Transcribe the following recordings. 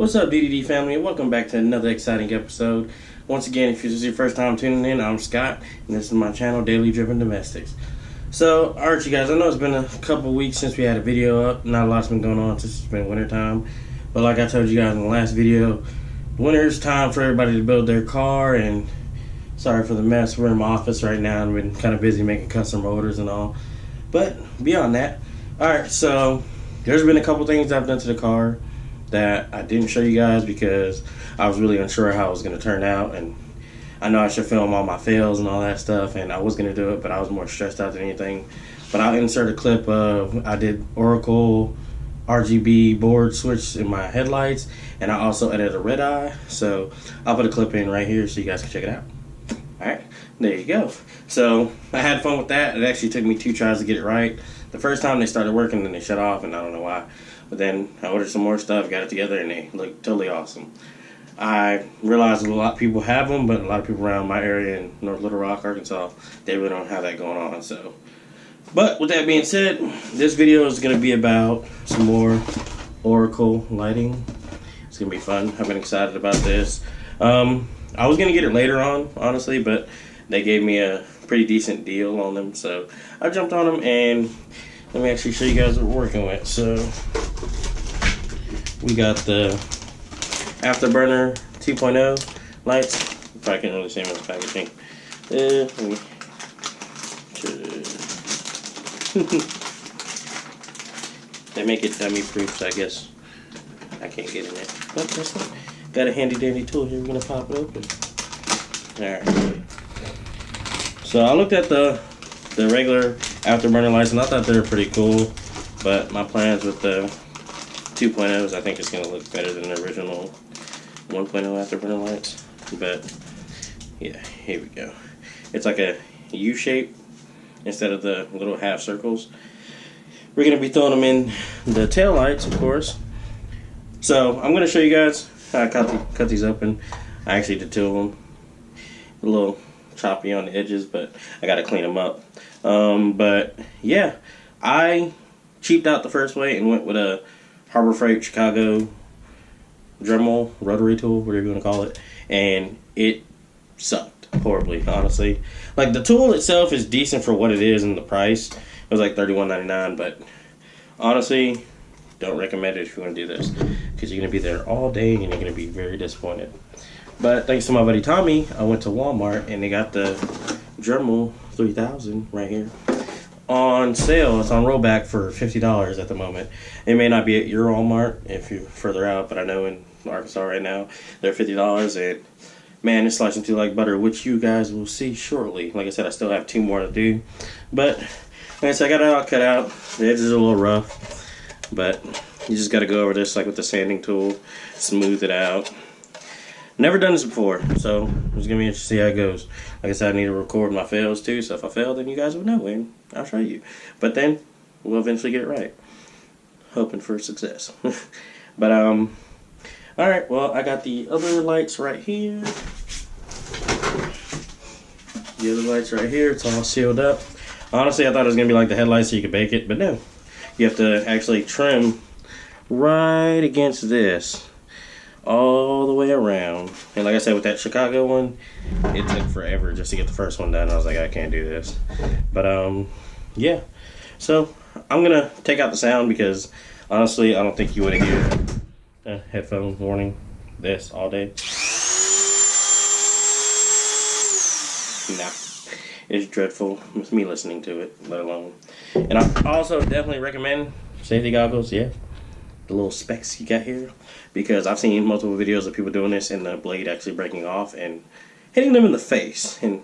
What's up, DDD family? Welcome back to another exciting episode. Once again, if this is your first time tuning in, I'm Scott, and this is my channel, Daily Driven Domestics. So, alright you guys, I know it's been a couple weeks since we had a video up. Not a lot's been going on since it's been winter time. But like I told you guys in the last video, winter's time for everybody to build their car, and sorry for the mess. We're in my office right now, and we've been kind of busy making custom orders and all. But, beyond that, alright, so there's been a couple things I've done to the car that I didn't show you guys because I was really unsure how it was going to turn out, and I know I should film all my fails and all that stuff, and I was going to do it, but I was more stressed out than anything. But I'll insert a clip of I did Oracle RGB board switch in my headlights, and I also edited a red eye, so I'll put a clip in right here so you guys can check it out. Alright, there you go. So I had fun with that. It actually took me 2 tries to get it right. The first time they started working, then they shut off, and I don't know why. But then I ordered some more stuff, got it together, and they look totally awesome. I realized a lot of people have them, but a lot of people around my area in North Little Rock, Arkansas, they really don't have that going on. So, but with that being said, this video is going to be about some more Oracle lighting. It's going to be fun. I've been excited about this. I was going to get it later on, honestly, but they gave me a pretty decent deal on them, so I jumped on them, and let me actually show you guys what we're working with. So we got the afterburner 2.0 lights. If I can really see them in the packaging. They make it dummy proof, so I guess I can't get in it. But that's not. Got a handy dandy tool here. We're gonna pop it open. Alright. So I looked at the regular afterburner lights, and I thought they were pretty cool, but my plans with the 2.0s, I think it's going to look better than the original 1.0 afterburner lights. But yeah, here we go. It's like a U shape instead of the little half circles. We're going to be throwing them in the tail lights, of course. So I'm going to show you guys how I cut these open. I actually did 2 of them. A little choppy on the edges, but I got to clean them up. But yeah, I cheaped out the first way and went with a Harbor Freight Chicago Dremel rotary tool, whatever you want to call it, and it sucked horribly, honestly. Like, the tool itself is decent for what it is and the price. It was like $31.99, but honestly, don't recommend it if you want to do this, because you're going to be there all day and you're going to be very disappointed. But thanks to my buddy Tommy, I went to Walmart and they got the Dremel 3000 right here on sale. It's on rollback for $50 at the moment. It may not be at your Walmart if you're further out, but I know in Arkansas right now they're $50, and man, it's slicing through like butter, which you guys will see shortly. Like I said, I still have 2 more to do, but like I said, I got it all cut out. The edges are a little rough, but you just got to go over this like with the sanding tool, smooth it out. Never done this before, so it's gonna be interesting to see how it goes. Like I said, I need to record my fails too, so if I fail, then you guys will know, and I'll show you. But then we'll eventually get it right, hoping for success. But all right. Well, I got the other lights right here. The other lights right here. It's all sealed up. Honestly, I thought it was gonna be like the headlights, so you could bake it, but no. You have to actually trim right against this, all the way around. And like I said, with that Chicago one, it took forever just to get the first one done. I was like, I can't do this. But yeah, so I'm gonna take out the sound because honestly, I don't think you would have heard a headphone warning this all day. Nah, it's dreadful with me listening to it, let alone. And I also definitely recommend safety goggles. Yeah, the little specs you got here, because I've seen multiple videos of people doing this and the blade actually breaking off and hitting them in the face, and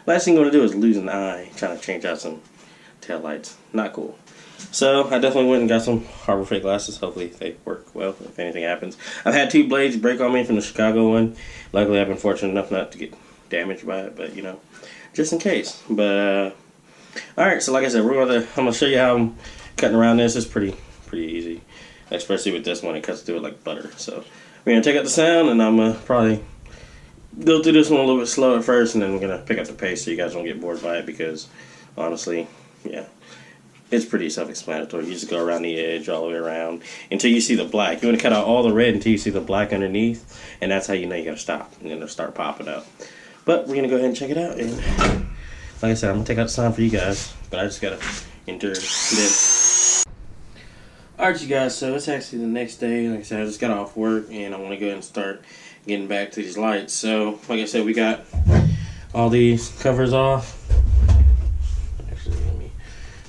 last thing you want to do is lose an eye trying to change out some tail lights. Not cool. So I definitely went and got some Harbor Freight glasses. Hopefully they work well if anything happens. I've had 2 blades break on me from the Chicago one. Luckily I've been fortunate enough not to get damaged by it, but you know, just in case. But alright, so like I said, I'm gonna show you how I'm cutting around this. It's pretty easy. Especially with this one, it cuts through it like butter. So we're going to take out the sound, and I'm going to probably go through this one a little bit slow at first, and then we're going to pick up the pace so you guys don't get bored by it, because honestly, yeah, It's pretty self-explanatory. You just go around the edge all the way around until you see the black. You want to cut out all the red until you see the black underneath, and that's how you know you gotta stop. And then it'll start popping up. But we're gonna go ahead and check it out. And like I said, I'm gonna take out the sign for you guys, but I just gotta enter this. Alright, you guys. So it's actually the next day. Like I said, I just got off work, and I want to go ahead and start getting back to these lights. So like I said, we got all these covers off.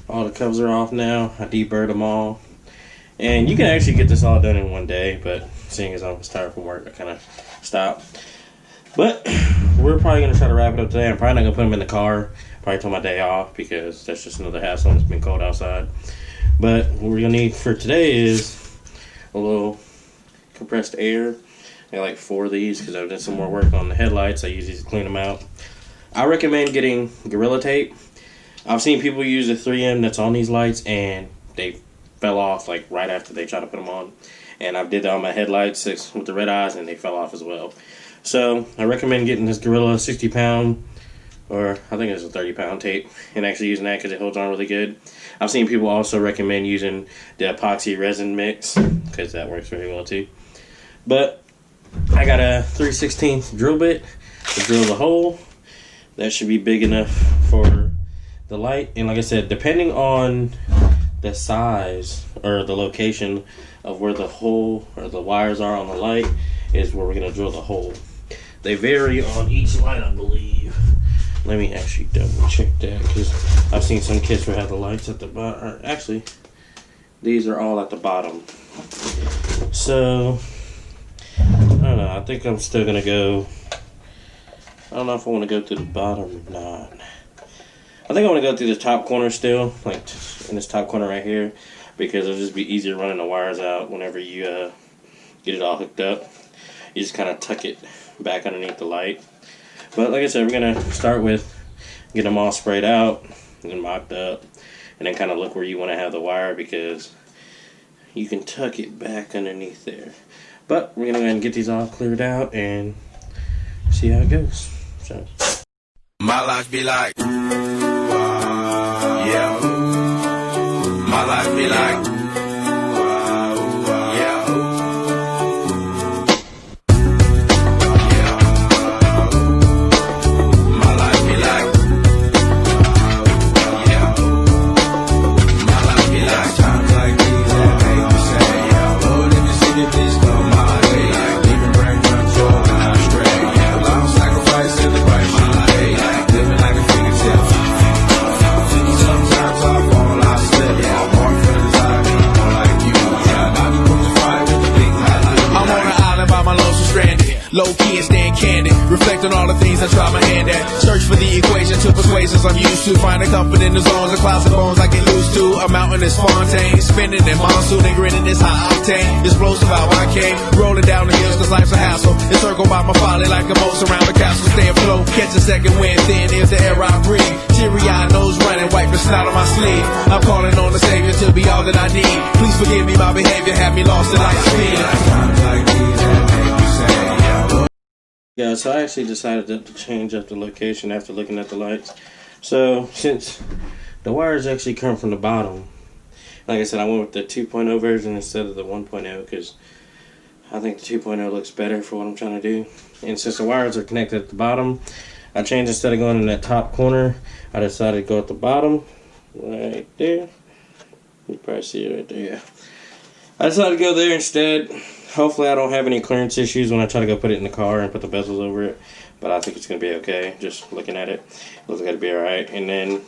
All the covers are off now. I deburred them all. And you can actually get this all done in one day, but seeing as I was tired from work, I kind of stopped. But we're probably going to try to wrap it up today. I'm probably not going to put them in the car. Probably take my day off because that's just another hassle. It's been cold outside. But what we're going to need for today is a little compressed air. I got like 4 of these because I've done some more work on the headlights. I use these to clean them out. I recommend getting Gorilla Tape. I've seen people use the 3M that's on these lights and they fell off like right after they tried to put them on. And I did that on my headlights with the red eyes and they fell off as well. So I recommend getting this Gorilla 60-pound, or I think it's a 30-pound tape, and actually using that because it holds on really good. I've seen people also recommend using the epoxy resin mix because that works really well too. But I got a 3/16 drill bit to drill the hole. That should be big enough for the light. And like I said, depending on the size or the location of where the hole or the wires are on the light is where we're going to drill the hole. They vary on each light, I believe. Let me actually double check that because I've seen some kits where have the lights at the bottom. Actually, these are all at the bottom. So I don't know. I think I'm still going to go. I don't know if I want to go to the bottom or not. I think I want to go through the top corner still, like in this top corner right here, because it'll just be easier running the wires out whenever you get it all hooked up. You just kind of tuck it back underneath the light. But like I said, we're going to start with getting them all sprayed out and mocked up, and then kind of look where you want to have the wire because you can tuck it back underneath there. But we're going to go ahead and get these all cleared out and see how it goes. So. My life be like, yeah. My life be like, yeah. My life be like, yeah. My life be like times like these that make me say, yeah. Lord, if you see the bitch come my way, like even bring control when I'm straight, yeah. Long sacrifice in the price, my life, like living like a figure tale. Sometimes I fall, I slip, yeah. I'm more for the time, more like you, yeah. Not to put the fire with the big light. I'm on an island by my lonesome stranded. Low key and staying candid. Reflect on all the things I try my hand at. Search for the equation to persuasions I'm used to. Find a comfort in the zones, the clouds and bones I get used to. A mountain is Fontaine. Spinning in monsoon and grinning is high octane. Explosive how I came. Rolling down the hills cause life's a hassle. Encircled by my folly like a moat around the castle. Stay afloat. Catch a second wind. Thin is the air I breathe. Teary-eyed nose running. Wipe the snot on my sleeve. I'm calling on the Savior to be all that I need. Please forgive me my behavior. Have me lost in light speed. Times like these that make me say, yeah. Yeah, so I actually decided to change up the location after looking at the lights. So since the wires actually come from the bottom, like I said, I went with the 2.0 version instead of the 1.0 because I think the 2.0 looks better for what I'm trying to do. And since the wires are connected at the bottom, I changed, instead of going in that top corner, I decided to go at the bottom right there. You probably see it right there, yeah. I decided to go there instead. Hopefully I don't have any clearance issues when I try to go put it in the car and put the bezels over it. But I think it's going to be okay. Just looking at it, looks like it'll be alright. And then,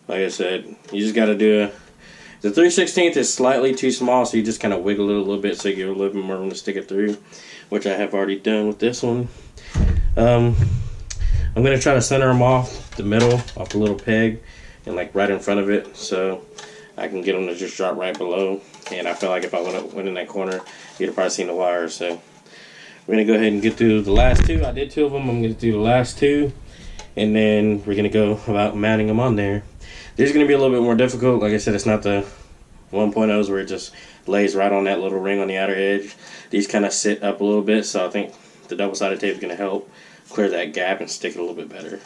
like I said, you just got to do the 3/16 is slightly too small, so you just kind of wiggle it a little bit so you get a little bit more room to stick it through, which I have already done with this one. I'm going to try to center them off the middle, off the little peg, and like right in front of it, so I can get them to just drop right below. And I feel like if I went in that corner, you'd have probably seen the wires. So we're going to go ahead and get through the last two. I did 2 of them. I'm going to do the last 2. And then we're going to go about mounting them on there. These are going to be a little bit more difficult. Like I said, it's not the 1.0s where it just lays right on that little ring on the outer edge. These kind of sit up a little bit. So I think the double-sided tape is going to help clear that gap and stick it a little bit better.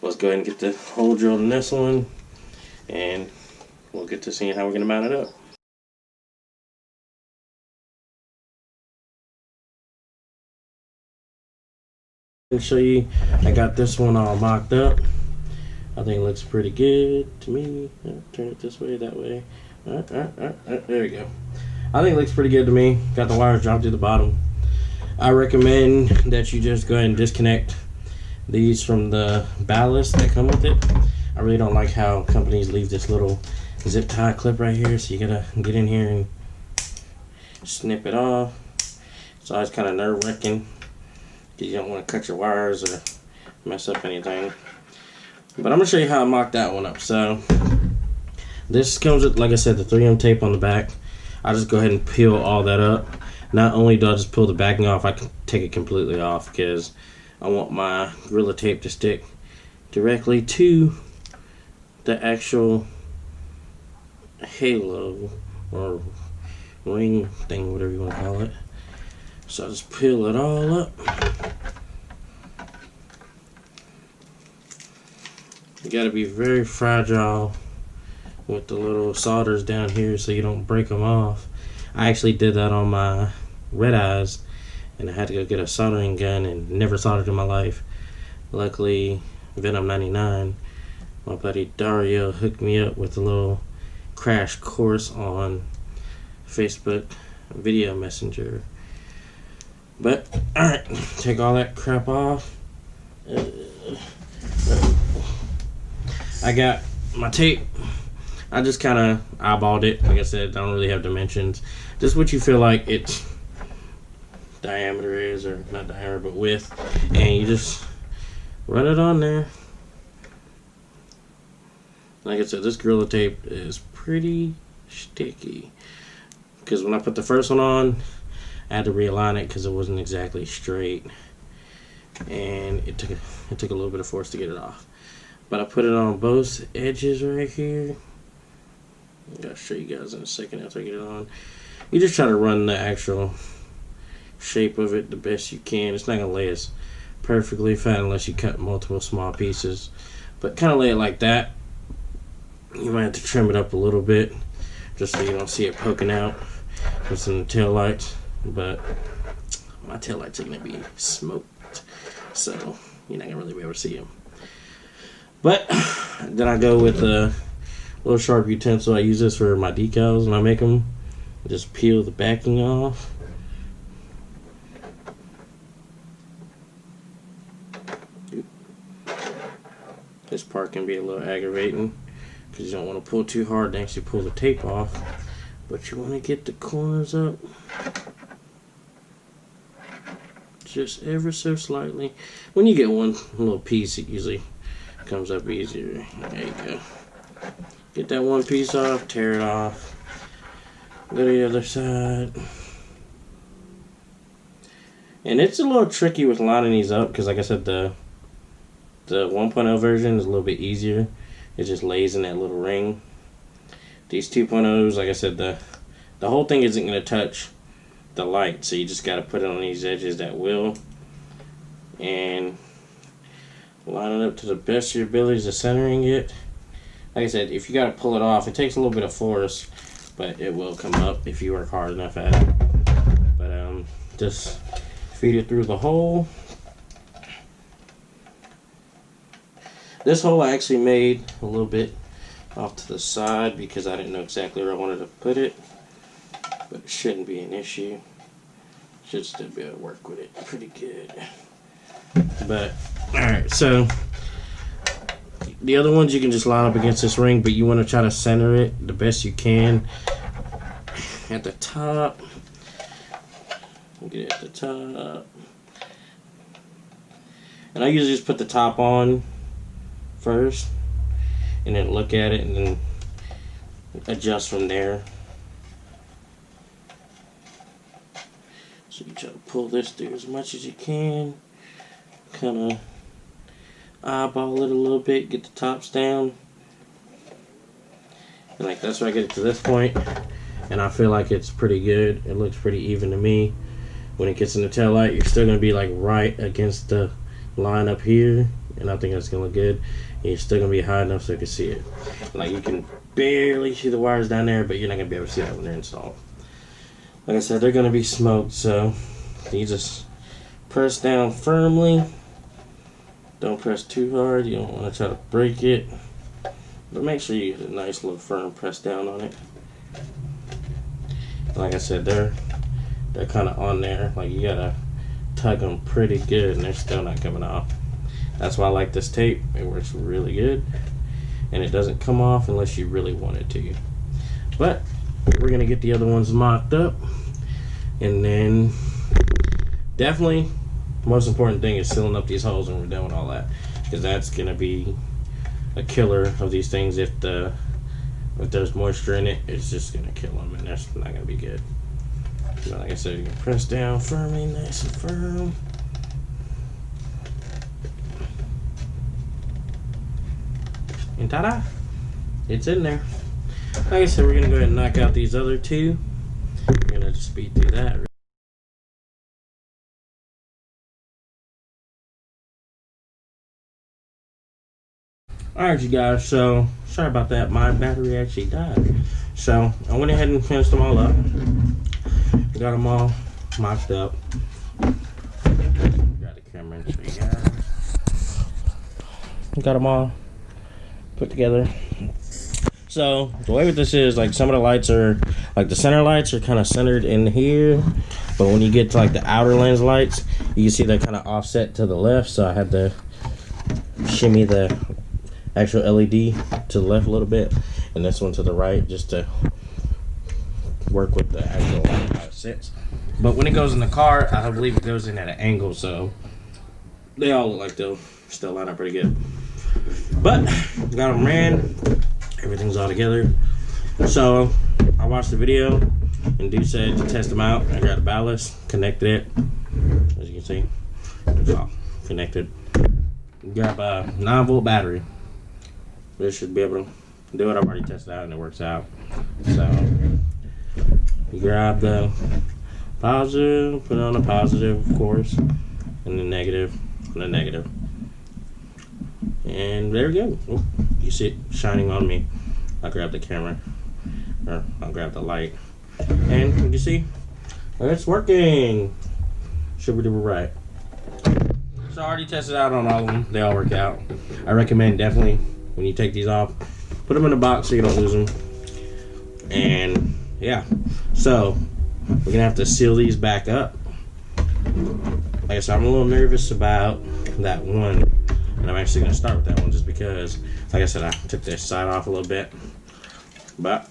Let's go ahead and get the hole drilled in this one. And we'll get to seeing how we're gonna mount it up. I'll show you, I got this one all mocked up. I think it looks pretty good to me. Turn it this way, that way. There we go. I think it looks pretty good to me. Got the wires dropped to the bottom. I recommend that you just go ahead and disconnect these from the ballast that come with it. I really don't like how companies leave this little zip tie clip right here, so you gotta get in here and snip it off. It's always kind of nerve-wracking. You don't want to cut your wires or mess up anything. But I'm going to show you how I mocked that one up. So this comes with, like I said, the 3M tape on the back. I just go ahead and peel all that up. Not only do I just pull the backing off, I can take it completely off because I want my Gorilla Tape to stick directly to the actual halo or ring thing, whatever you want to call it. So I just peel it all up. You gotta be very fragile with the little solders down here so you don't break them off. I actually did that on my red eyes and I had to go get a soldering gun and never soldered in my life. Luckily, Venom 99, my buddy Dario hooked me up with a little crash course on Facebook Video Messenger. But, alright, take all that crap off. I got my tape. I just kind of eyeballed it. Like I said, I don't really have dimensions. Just what you feel like its diameter is, or not diameter, but width. And you just run it on there. Like I said, this Gorilla Tape is pretty sticky. Because when I put the first one on, I had to realign it because it wasn't exactly straight, and it took a little bit of force to get it off. But I put it on both edges right here. I'll show you guys in a second after I get it on. You just try to run the actual shape of it the best you can. It's not gonna lay as perfectly flat unless you cut multiple small pieces, but kind of lay it like that. You might have to trim it up a little bit just so you don't see it poking out with some tail lights. But my taillights are going to be smoked, so you're not going to really be able to see them. But then I go with a little sharp utensil. I use this for my decals when I make them. Just peel the backing off. This part can be a little aggravating because you don't want to pull too hard to actually pull the tape off, but you want to get the corners up just ever so slightly. When you get one little piece, it usually comes up easier. There you go. Get that one piece off, tear it off, go to the other side. And it's a little tricky with lining these up because, like I said, the 1.0 version is a little bit easier. It just lays in that little ring. These 2.0s, like I said, the whole thing isn't going to touch the light, so you just got to put it on these edges that will, and line it up to the best of your abilities of centering it. Like I said, if you got to pull it off, it takes a little bit of force, but it will come up if you work hard enough at it. But just feed it through the hole. This hole I actually made a little bit off to the side because I didn't know exactly where I wanted to put it, but it shouldn't be an issue. Should still be able to work with it pretty good. But alright, so the other ones you can just line up against this ring, but you want to try to center it the best you can at the top. Get it at the top. And I usually just put the top on first and then look at it and then adjust from there. So you try to pull this through as much as you can, kind of eyeball it a little bit, get the tops down, and like that's where I get it to this point, and I feel like it's pretty good. It looks pretty even to me. When it gets in the tail light, you're still gonna be like right against the line up here, and I think that's gonna look good. And you're still gonna be high enough so you can see it. Like you can barely see the wires down there, but you're not gonna be able to see that when they're installed. Like I said, they're gonna be smoked, so you just press down firmly. Don't press too hard. You don't want to try to break it, but make sure you get a nice little firm press down on it. Like I said, they're kind of on there. Like you gotta tug them pretty good, and they're still not coming off. That's why I like this tape. It works really good, and it doesn't come off unless you really want it to. But we're gonna get the other ones mocked up, and then definitely the most important thing is sealing up these holes when we're done with all that, because that's gonna be a killer of these things. If there's moisture in it, it's just gonna kill them, and that's not gonna be good. So like I said, you can press down firmly, nice and firm. And ta-da! It's in there. Like I said, we're gonna go ahead and knock out these other two. We're gonna just speed through that. Alright, you guys, so sorry about that. My battery actually died. So I went ahead and finished them all up. Got them all mocked up. Got the camera and show you guys. Got them all put together. So the way with this is, like, some of the lights are, like, the center lights are kind of centered in here, but when you get to like the outer lens lights, you can see they're kind of offset to the left. So I had to shimmy the actual LED to the left a little bit, and this one to the right, just to work with the actual light how it sits. But when it goes in the car, I believe it goes in at an angle, so they all look like they'll still line up pretty good. But got them ran, everything's all together. So I watched the video, and dude said to test them out. I grabbed the ballast, connected it, as you can see, it's all connected. Grab a 9-volt battery. This should be able to do it. I've already tested it out and it works out. So you grab the positive, put it on the positive, of course, and the negative, and the negative. And there we go. Oh, you see it shining on me. I'll grab the camera, or I'll grab the light. And you can see it's working. Should we do it right? So I already tested out on all of them. They all work out. I recommend definitely, when you take these off, put them in a box so you don't lose them. And yeah, so we're gonna have to seal these back up. Like I said, I'm a little nervous about that one, and I'm actually gonna start with that one just because, like I said, I took this side off a little bit, but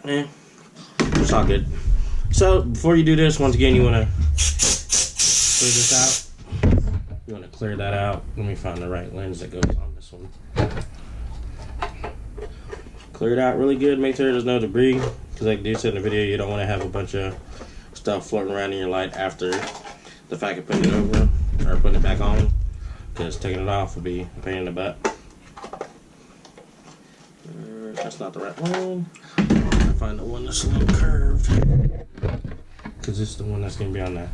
it's all good. So before you do this, once again, you wanna clear this out. You wanna clear that out. Let me find the right lens that goes on this one. Clear it out really good. Make sure there's no debris, because like dude said in the video, you don't want to have a bunch of stuff floating around in your light after the fact of putting it over or putting it back on, because taking it off would be a pain in the butt. That's not the right one. I find the one that's a little curved, because this is the one that's going to be on the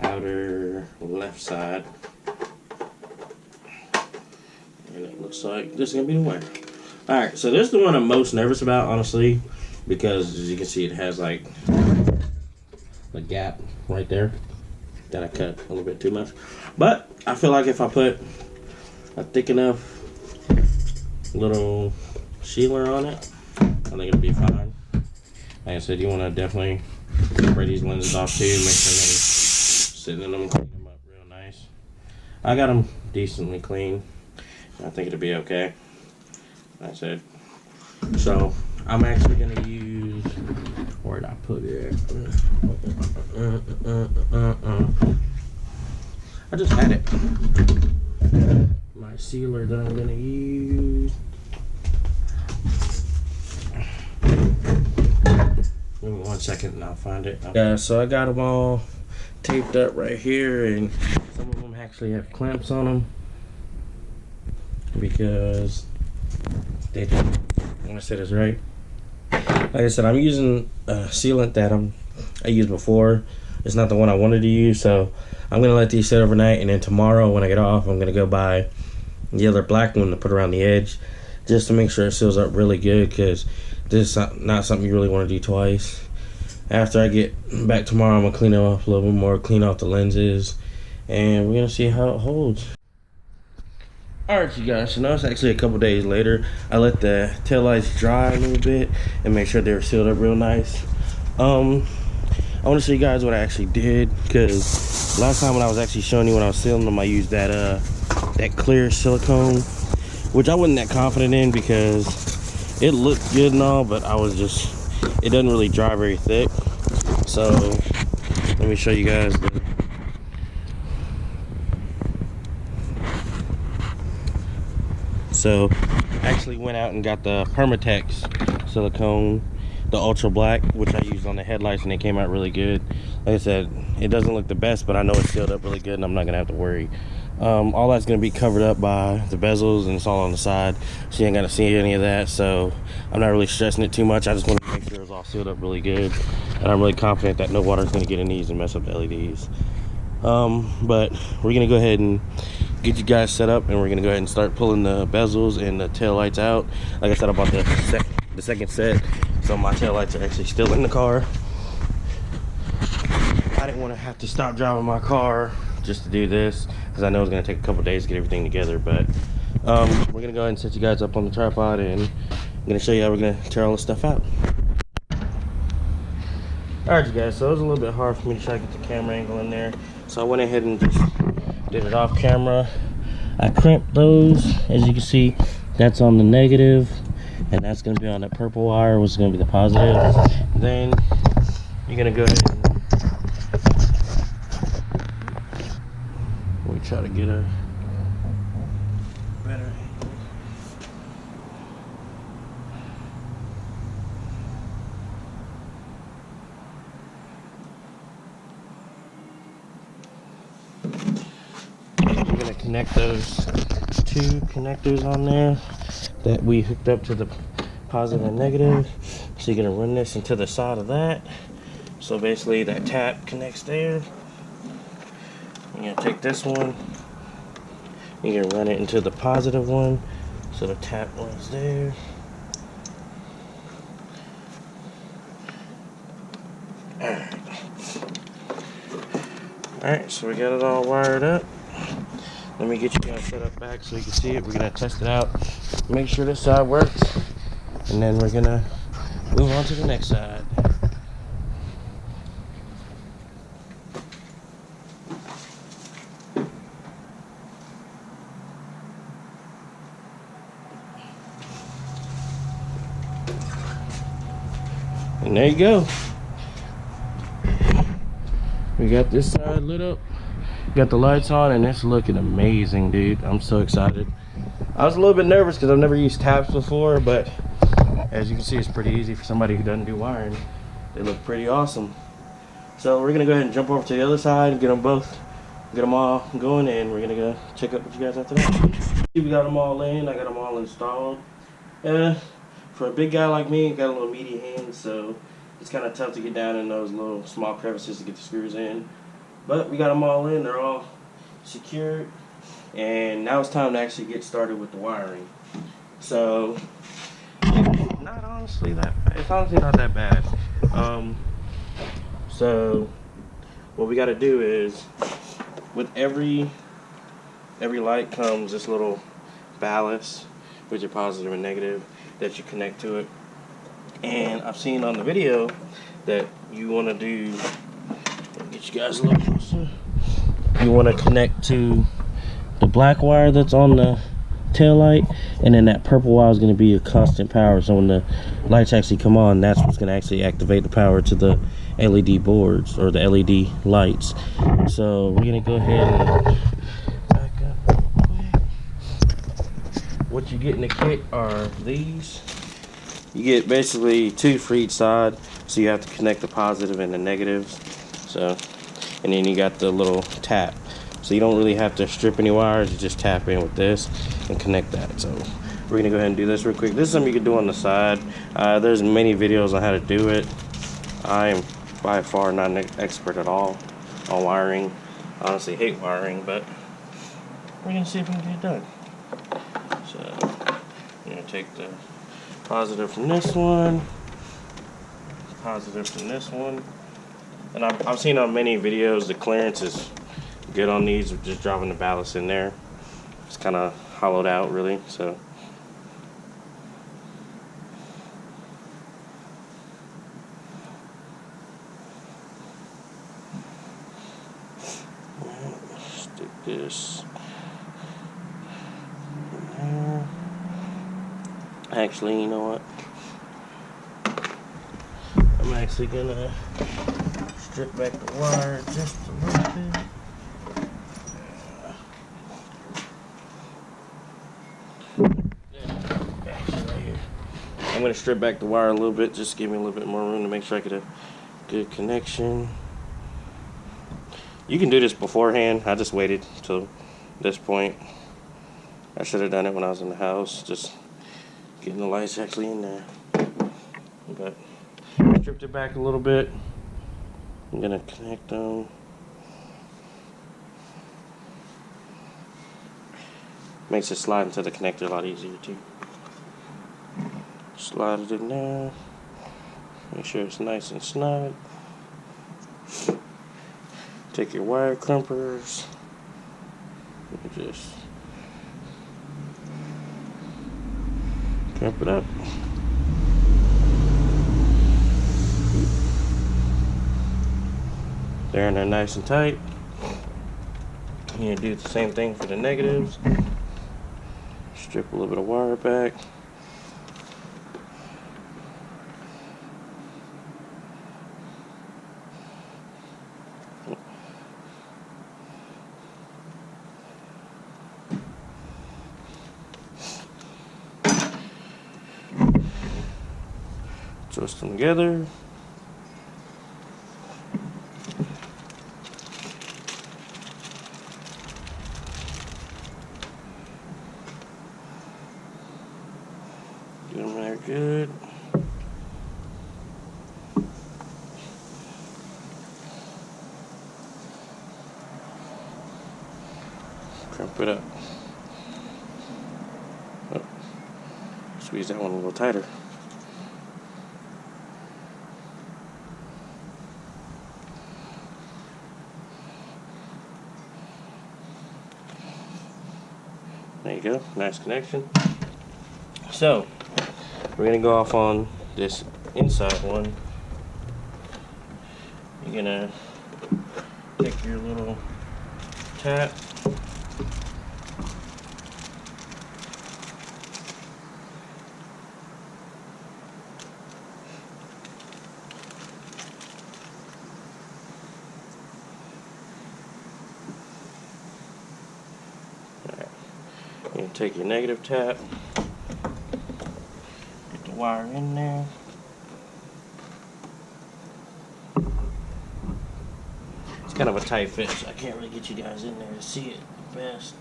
outer left side, and it looks like this is going to be the winner. Alright, so this is the one I'm most nervous about, honestly, because as you can see, it has like the gap right there that I cut a little bit too much. But I feel like if I put a thick enough little sealer on it, I think it'll be fine. Like I said, you want to definitely spray these lenses off too, make sure they're sitting in them, clean them up real nice. I got them decently clean. I think it'll be okay. I said. So I'm actually gonna use, where did I put it? I just had it. My sealer that I'm gonna use. Give me 1 second and I'll find it. Yeah, so I got them all taped up right here, and some of them actually have clamps on them because they do. I want to say this right. Like I said, I'm using a sealant that I used before. It's not the one I wanted to use, so I'm gonna let these sit overnight, and then tomorrow when I get off, I'm gonna go buy the other black one to put around the edge, just to make sure it seals up really good, because this is not something you really want to do twice. After I get back tomorrow, I'm gonna clean it off a little bit more, clean off the lenses, and we're gonna see how it holds. Alright, you guys, so now it's actually a couple days later. I let the taillights dry a little bit and make sure they were sealed up real nice. I want to show you guys what I actually did, because last time when I was actually showing you when I was sealing them, I used that clear silicone, which I wasn't that confident in because it looked good and all, but it doesn't really dry very thick. So let me show you guys So I actually went out and got the Permatex silicone, the ultra black, which I used on the headlights, and it came out really good. Like I said, it doesn't look the best, but I know it's sealed up really good and I'm not gonna have to worry. All that's gonna be covered up by the bezels, and it's all on the side, so you ain't gotta see any of that. So I'm not really stressing it too much. I just want to make sure it's all sealed up really good, and I'm really confident that no water's gonna get in these and mess up the LEDs. But we're gonna go ahead and get you guys set up, and we're gonna go ahead and start pulling the bezels and the tail lights out. Like I said, I bought the second set, so my tail lights are actually still in the car. I didn't want to have to stop driving my car just to do this, because I know it's gonna take a couple days to get everything together. But we're gonna go ahead and set you guys up on the tripod, and I'm gonna show you how we're gonna tear all this stuff out. Alright, you guys, so it was a little bit hard for me to try to get the camera angle in there, so I went ahead and just did it off camera. I crimped those. As you can see, that's on the negative, and that's going to be on that purple wire, which is going to be the positive. Then you're going to go ahead and we try to get a better angle. Connect those two connectors on there that we hooked up to the positive and negative. So you're gonna run this into the side of that. So basically that tap connects there. You're gonna take this one, you're gonna run it into the positive one, so the tap runs there. Alright, so we got it all wired up. Let me get you guys set up back so you can see it. We're gonna test it out, make sure this side works, and then we're gonna move on to the next side. And there you go. We got this side lit up. Got the lights on, and it's looking amazing, dude. I'm so excited. I was a little bit nervous because I've never used taps before, but as you can see, it's pretty easy for somebody who doesn't do wiring. They look pretty awesome. So we're gonna go ahead and jump over to the other side and get them all going, and we're gonna go check up with you guys after that. We got them all in. I got them all installed. For a big guy like me, got a little meaty hand, so it's kind of tough to get down in those little small crevices to get the screws in. But we got them all in, they're all secured, and now it's time to actually get started with the wiring. So, it's honestly not that bad. So, what we got to do is, with every light comes this little ballast, which is positive and negative, that you connect to it. And I've seen on the video that you want to do, get you guys a little closer. You want to connect to the black wire that's on the tail light, and then that purple wire is going to be a constant power. So when the lights actually come on, that's what's going to actually activate the power to the LED boards or the LED lights. So we're going to go ahead and back up real quick. What you get in the kit are these. You get basically two for each side, so you have to connect the positive and the negatives. So, and then you got the little tap, so you don't really have to strip any wires. You just tap in with this and connect that. So we're gonna go ahead and do this real quick. This is something you can do on the side. There's many videos on how to do it. I'm by far not an expert at all on wiring. I honestly hate wiring, but we're gonna see if we can get it done. So I'm gonna take the positive from this one, positive from this one, and I've seen on many videos the clearance is good on these with just dropping the ballast in there. It's kind of hollowed out really, so. Stick this in there. Actually, you know what? I'm actually gonna strip back the wire just a little bit. I'm going to strip back the wire a little bit, just give me a little bit more room to make sure I get a good connection. You can do this beforehand. I just waited till this point. I should have done it when I was in the house, just getting the lights actually in there. But I stripped it back a little bit. I'm going to connect them. Makes it slide into the connector a lot easier too. Slide it in there. Make sure it's nice and snug. Take your wire crimpers. Just crimp it up. They're in there nice and tight. You do the same thing for the negatives. Strip a little bit of wire back. Twist them together. Get them there good. Crimp it up. Oh. Squeeze that one a little tighter. There you go, nice connection. So, we're gonna go off on this inside one. You're gonna take your little tap. You take your negative tap, get the wire in there. It's kind of a tight fit, so I can't really get you guys in there to see it best.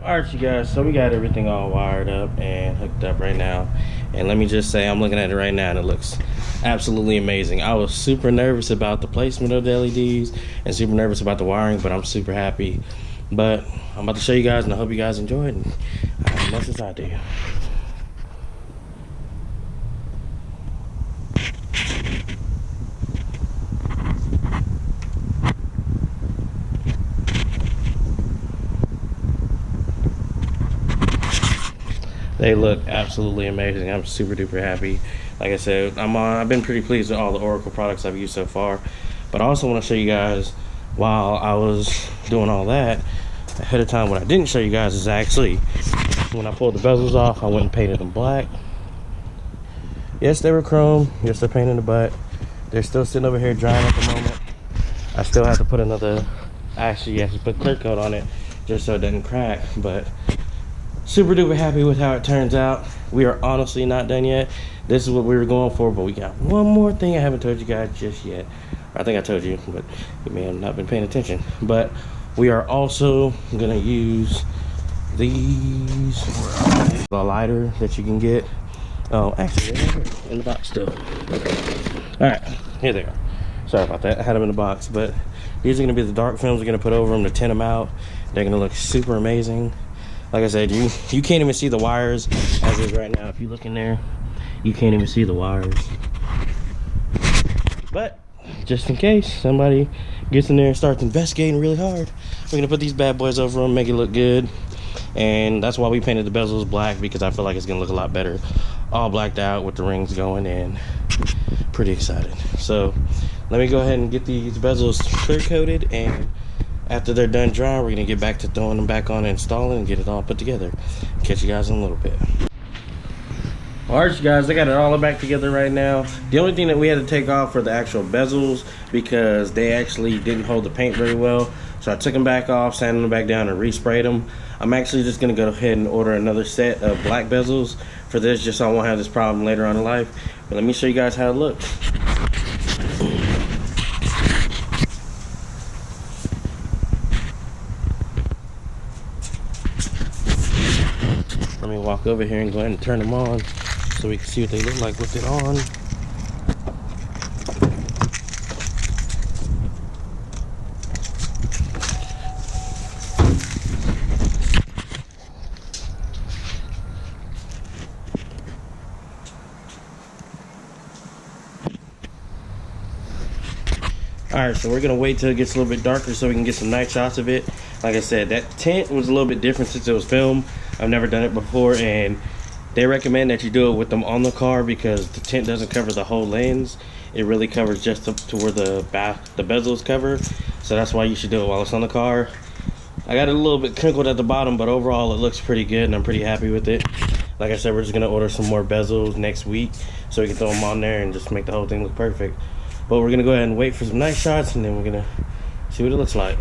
Alright, you guys, so we got everything all wired up and hooked up right now. And let me just say, I'm looking at it right now and it looks absolutely amazing. I was super nervous about the placement of the LEDs and super nervous about the wiring, but I'm super happy. But I'm about to show you guys and I hope you guys enjoy it as much as I do. They look absolutely amazing. I'm super duper happy. Like I said, I've been pretty pleased with all the Oracle products I've used so far. But I also want to show you guys, while I was doing all that, ahead of time, what I didn't show you guys is actually, when I pulled the bezels off, I went and painted them black. Yes, they were chrome. Yes, they're painted in the butt. They're still sitting over here drying at the moment. I still have to put another, actually, you have to put clear coat on it just so it doesn't crack. But super duper happy with how it turns out. We are honestly not done yet. This is what we were going for, but we got one more thing I haven't told you guys just yet. I think I told you, but you may have not been paying attention. But we are also gonna use these. The lighter that you can get. Oh, actually, they're right here in the box still. Alright, here they are. Sorry about that, I had them in the box, but these are going to be the dark films we're going to put over them to tint them out. They're going to look super amazing. Like I said, you can't even see the wires as is right now. If you look in there, you can't even see the wires. But just in case somebody gets in there and starts investigating really hard, we're gonna put these bad boys over them, make it look good. And that's why we painted the bezels black, because I feel like it's gonna look a lot better all blacked out with the rings going in. Pretty excited. So let me go ahead and get these bezels clear coated, and after they're done drying, we're gonna get back to throwing them back on and installing and get it all put together. Catch you guys in a little bit. Alright, you guys, I got it all back together right now. The only thing that we had to take off were the actual bezels, because they actually didn't hold the paint very well. So I took them back off, sanded them back down, and resprayed them. I'm actually just going to go ahead and order another set of black bezels for this, just so I won't have this problem later on in life. But let me show you guys how it looks. Let me walk over here and go ahead and turn them on, so we can see what they look like with it on. Alright, so we're gonna wait till it gets a little bit darker so we can get some nice shots of it. Like I said, that tint was a little bit different since it was film. I've never done it before, and they recommend that you do it with them on the car, because the tint doesn't cover the whole lens. It really covers just up to where the bezels cover. So that's why you should do it while it's on the car. I got it a little bit crinkled at the bottom, but overall it looks pretty good and I'm pretty happy with it. Like I said, we're just gonna order some more bezels next week so we can throw them on there and just make the whole thing look perfect. But we're gonna go ahead and wait for some nice shots, and then we're gonna see what it looks like.